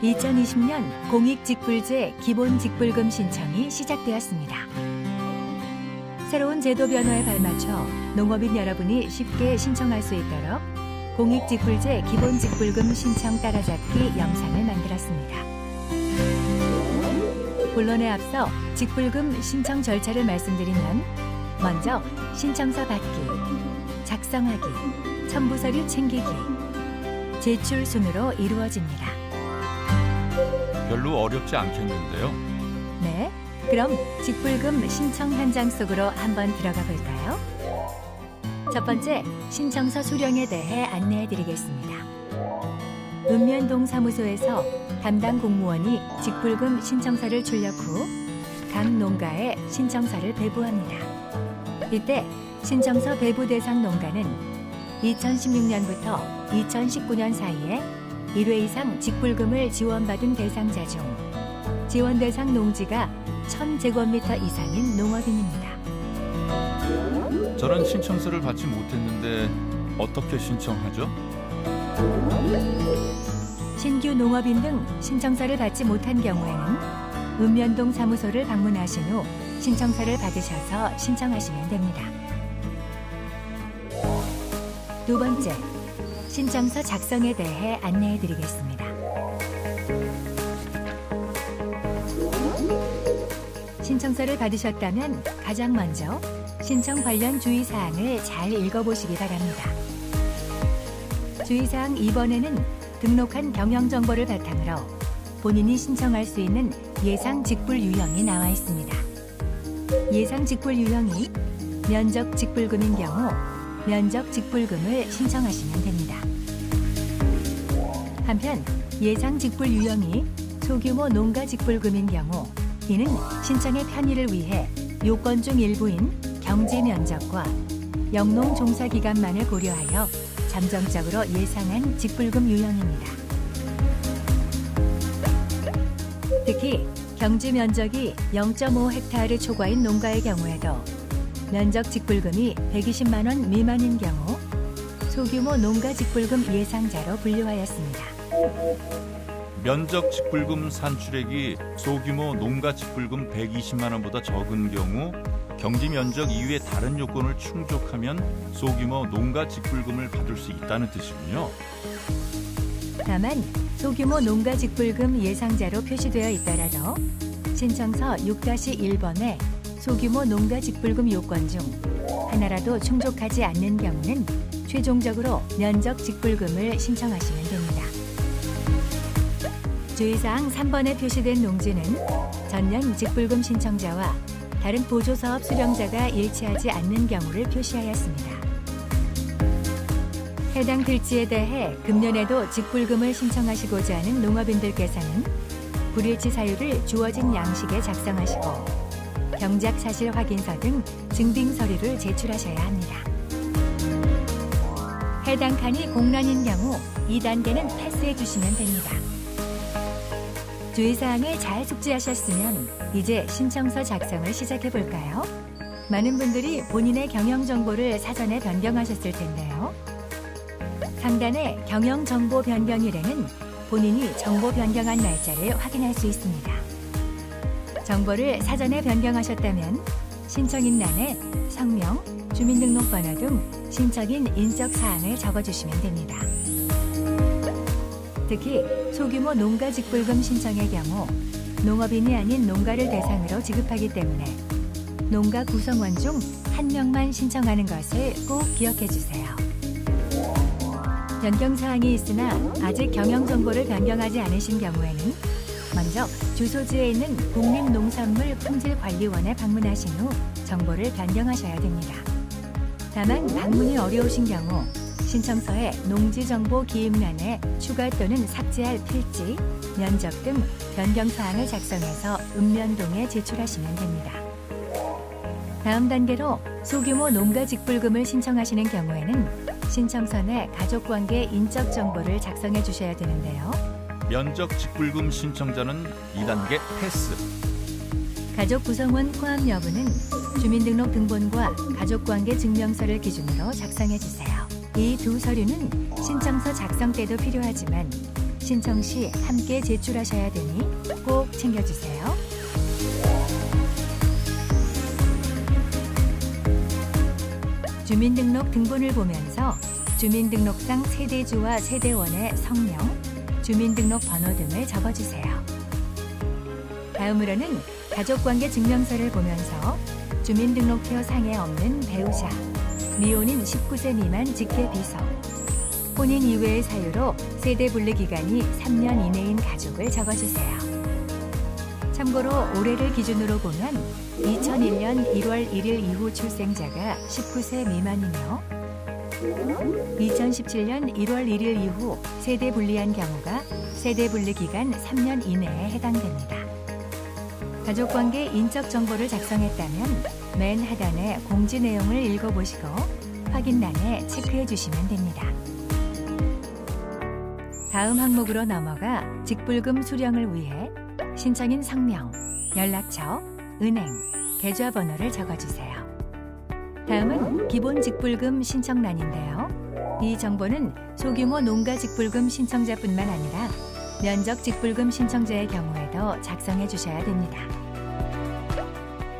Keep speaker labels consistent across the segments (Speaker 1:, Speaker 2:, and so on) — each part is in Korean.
Speaker 1: 2020년 공익직불제 기본직불금 신청이 시작되었습니다. 새로운 제도 변화에 발맞춰 농업인 여러분이 쉽게 신청할 수 있도록 공익직불제 기본직불금 신청 따라잡기 영상을 만들었습니다. 본론에 앞서 직불금 신청 절차를 말씀드리면 먼저 신청서 받기, 작성하기, 첨부 서류 챙기기, 제출 순으로 이루어집니다.
Speaker 2: 별로 어렵지 않겠는데요.
Speaker 1: 네, 그럼 직불금 신청 현장 속으로 한번 들어가 볼까요? 첫 번째, 신청서 수령에 대해 안내해 드리겠습니다. 읍면동 사무소에서 담당 공무원이 직불금 신청서를 출력 후 각 농가에 신청서를 배부합니다. 이때 신청서 배부 대상 농가는 2016년부터 2019년 사이에 1회 이상 직불금을 지원받은 대상자 중 지원 대상 농지가 1000제곱미터 이상인 농업인입니다.
Speaker 2: 저는 신청서를 받지 못했는데 어떻게 신청하죠?
Speaker 1: 신규 농업인 등 신청서를 받지 못한 경우에는 읍면동 사무소를 방문하신 후 신청서를 받으셔서 신청하시면 됩니다. 두 번째, 신청서 작성에 대해 안내해 드리겠습니다. 신청서를 받으셨다면 가장 먼저 신청 관련 주의사항을 잘 읽어보시기 바랍니다. 주의사항 2번에는 등록한 경영정보를 바탕으로 본인이 신청할 수 있는 예상 직불 유형이 나와 있습니다. 예상 직불 유형이 면적 직불금인 경우 면적 직불금을 신청하시면 됩니다. 한편 예상 직불 유형이 소규모 농가 직불금인 경우 이는 신청의 편의를 위해 요건 중 일부인 경지 면적과 영농 종사 기간만을 고려하여 잠정적으로 예상한 직불금 유형입니다. 특히 경지 면적이 0.5헥타르 초과인 농가의 경우에도 면적 직불금이 120만 원 미만인 경우 소규모 농가 직불금 예상자로 분류하였습니다.
Speaker 2: 면적 직불금 산출액이 소규모 농가 직불금 120만 원보다 적은 경우 경지 면적 이외의 다른 요건을 충족하면 소규모 농가 직불금을 받을 수 있다는 뜻이군요.
Speaker 1: 다만 소규모 농가 직불금 예상자로 표시되어 있더라도 신청서 6-1번에 소규모 농가 직불금 요건 중 하나라도 충족하지 않는 경우는 최종적으로 면적 직불금을 신청하시면 됩니다. 주의사항 3번에 표시된 농지는 전년 직불금 신청자와 다른 보조사업 수령자가 일치하지 않는 경우를 표시하였습니다. 해당 필지에 대해 금년에도 직불금을 신청하시고자 하는 농업인들께서는 불일치 사유를 주어진 양식에 작성하시고 경작 사실 확인서 등 증빙 서류를 제출하셔야 합니다. 해당 칸이 공란인 경우 2단계는 패스해 주시면 됩니다. 주의사항을 잘 숙지하셨으면 이제 신청서 작성을 시작해 볼까요? 많은 분들이 본인의 경영정보를 사전에 변경하셨을 텐데요. 상단의 경영정보 변경일에는 본인이 정보 변경한 날짜를 확인할 수 있습니다. 정보를 사전에 변경하셨다면 신청인란에 성명, 주민등록번호 등 신청인 인적사항을 적어주시면 됩니다. 특히 소규모 농가 직불금 신청의 경우 농업인이 아닌 농가를 대상으로 지급하기 때문에 농가 구성원 중 1명만 신청하는 것을 꼭 기억해 주세요. 변경사항이 있으나 아직 경영정보를 변경하지 않으신 경우에는 먼저 주소지에 있는 국립농산물품질관리원에 방문하신 후 정보를 변경하셔야 됩니다. 다만 방문이 어려우신 경우 신청서에 농지정보 기입란에 추가 또는 삭제할 필지, 면적 등 변경사항을 작성해서 읍면동에 제출하시면 됩니다. 다음 단계로 소규모 농가 직불금을 신청하시는 경우에는 신청서 내 가족관계 인적 정보를 작성해 주셔야 되는데요.
Speaker 2: 면적 직불금 신청자는 2단계 패스.
Speaker 1: 가족 구성원 포함 여부는 주민등록 등본과 가족관계 증명서를 기준으로 작성해 주세요. 이 두 서류는 신청서 작성 때도 필요하지만 신청 시 함께 제출하셔야 되니 꼭 챙겨주세요. 주민등록 등본을 보면서 주민등록상 세대주와 세대원의 성명, 주민등록 번호 등을 적어주세요. 다음으로는 가족관계 증명서를 보면서 주민등록표 상에 없는 배우자, 미혼인 19세 미만 직계 비속, 혼인 이외의 사유로 세대 분리 기간이 3년 이내인 가족을 적어주세요. 참고로 올해를 기준으로 보면 2001년 1월 1일 이후 출생자가 19세 미만이며 2017년 1월 1일 이후 세대 분리한 경우가 세대 분리 기간 3년 이내에 해당됩니다. 가족관계 인적 정보를 작성했다면 맨 하단의 공지 내용을 읽어보시고 확인란에 체크해 주시면 됩니다. 다음 항목으로 넘어가 직불금 수령을 위해 신청인 성명, 연락처, 은행, 계좌번호를 적어주세요. 다음은 기본 직불금 신청란인데요. 이 정보는 소규모 농가 직불금 신청자뿐만 아니라 면적 직불금 신청자의 경우에도 작성해 주셔야 됩니다.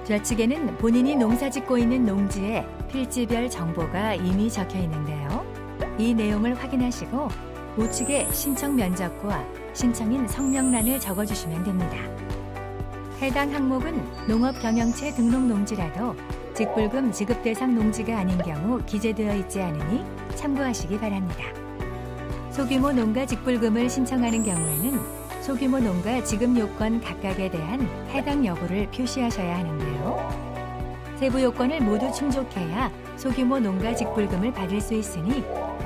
Speaker 1: 좌측에는 본인이 농사 짓고 있는 농지에 필지별 정보가 이미 적혀 있는데요. 이 내용을 확인하시고 우측에 신청 면적과 신청인 성명란을 적어주시면 됩니다. 해당 항목은 농업경영체 등록 농지라도 직불금 지급 대상 농지가 아닌 경우 기재되어 있지 않으니 참고하시기 바랍니다. 소규모 농가 직불금을 신청하는 경우에는 소규모 농가 지급 요건 각각에 대한 해당 여부를 표시하셔야 하는데요. 세부 요건을 모두 충족해야 소규모 농가 직불금을 받을 수 있으니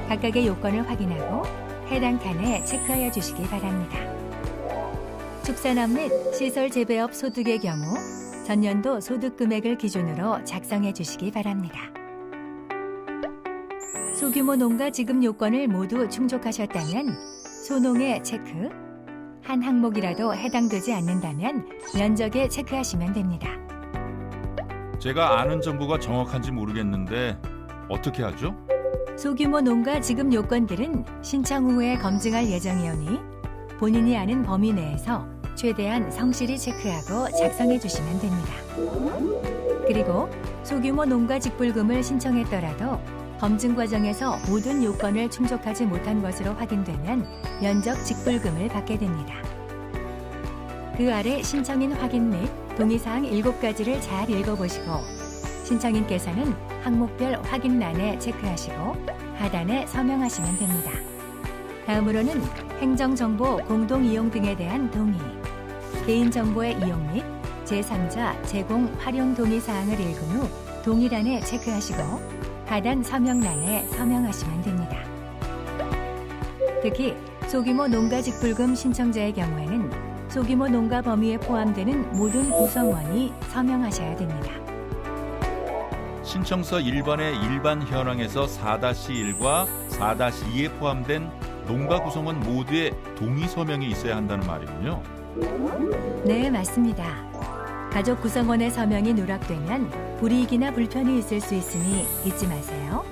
Speaker 1: 각각의 요건을 확인하고 해당 칸에 체크하여 주시기 바랍니다. 축산업 및 시설 재배업 소득의 경우 전년도 소득 금액을 기준으로 작성해 주시기 바랍니다. 소규모 농가 지급 요건을 모두 충족하셨다면 소농에 체크, 한 항목이라도 해당되지 않는다면 면적에 체크하시면 됩니다.
Speaker 2: 제가 아는 정보가 정확한지 모르겠는데 어떻게 하죠?
Speaker 1: 소규모 농가 지급 요건들은 신청 후에 검증할 예정이오니 본인이 아는 범위 내에서 최대한 성실히 체크하고 작성해 주시면 됩니다. 그리고 소규모 농가 직불금을 신청했더라도 검증 과정에서 모든 요건을 충족하지 못한 것으로 확인되면 면적 직불금을 받게 됩니다. 그 아래 신청인 확인 및 동의사항 7가지를 잘 읽어보시고 신청인께서는 항목별 확인란에 체크하시고 하단에 서명하시면 됩니다. 다음으로는 행정정보 공동이용 등에 대한 동의, 개인정보의 이용 및 제3자 제공 활용 동의사항을 읽은 후 동의란에 체크하시고 하단 서명란에 서명하시면 됩니다. 특히 소규모 농가 직불금 신청자의 경우에는 소규모 농가 범위에 포함되는 모든 구성원이 서명하셔야 됩니다.
Speaker 2: 신청서 1번의 일반 현황에서 4-1과 4-2에 포함된 농가 구성원 모두의 동의 서명이 있어야 한다는 말이군요.
Speaker 1: 네, 맞습니다. 가족 구성원의 서명이 누락되면 불이익이나 불편이 있을 수 있으니 잊지 마세요.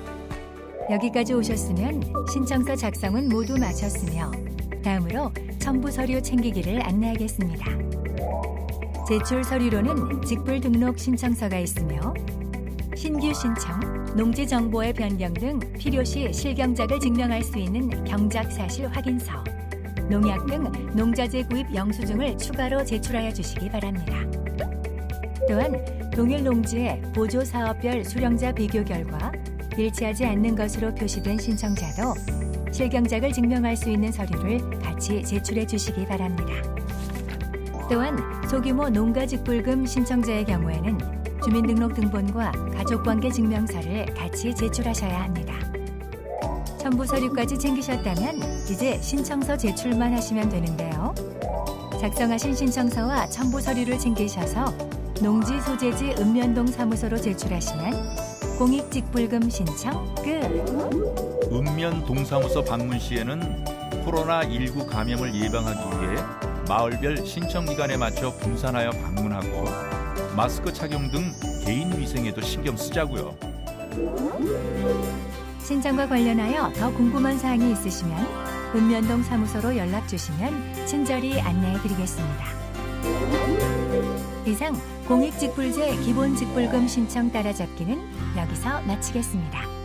Speaker 1: 여기까지 오셨으면 신청서 작성은 모두 마쳤으며 다음으로 첨부 서류 챙기기를 안내하겠습니다. 제출 서류로는 직불 등록 신청서가 있으며 신규 신청, 농지 정보의 변경 등 필요시 실경작을 증명할 수 있는 경작사실 확인서, 농약 등 농자재 구입 영수증을 추가로 제출하여 주시기 바랍니다. 또한 동일 농지의 보조사업별 수령자 비교 결과 일치하지 않는 것으로 표시된 신청자도 실경작을 증명할 수 있는 서류를 같이 제출해 주시기 바랍니다. 또한 소규모 농가 직불금 신청자의 경우에는 주민등록 등본과 가족관계 증명서를 같이 제출하셔야 합니다. 첨부 서류까지 챙기셨다면 이제 신청서 제출만 하시면 되는데요. 작성하신 신청서와 첨부 서류를 챙기셔서 농지 소재지 읍면동 사무소로 제출하시면 공익직불금 신청 끝!
Speaker 2: 읍면 동사무소 방문 시에는 코로나19 감염을 예방하기 위해 마을별 신청 기간에 맞춰 분산하여 방문하고 마스크 착용 등 개인 위생에도 신경 쓰자고요.
Speaker 1: 신청과 관련하여 더 궁금한 사항이 있으시면 읍면동 사무소로 연락 주시면 친절히 안내해 드리겠습니다. 이상 공익직불제 기본직불금 신청 따라잡기는 여기서 마치겠습니다.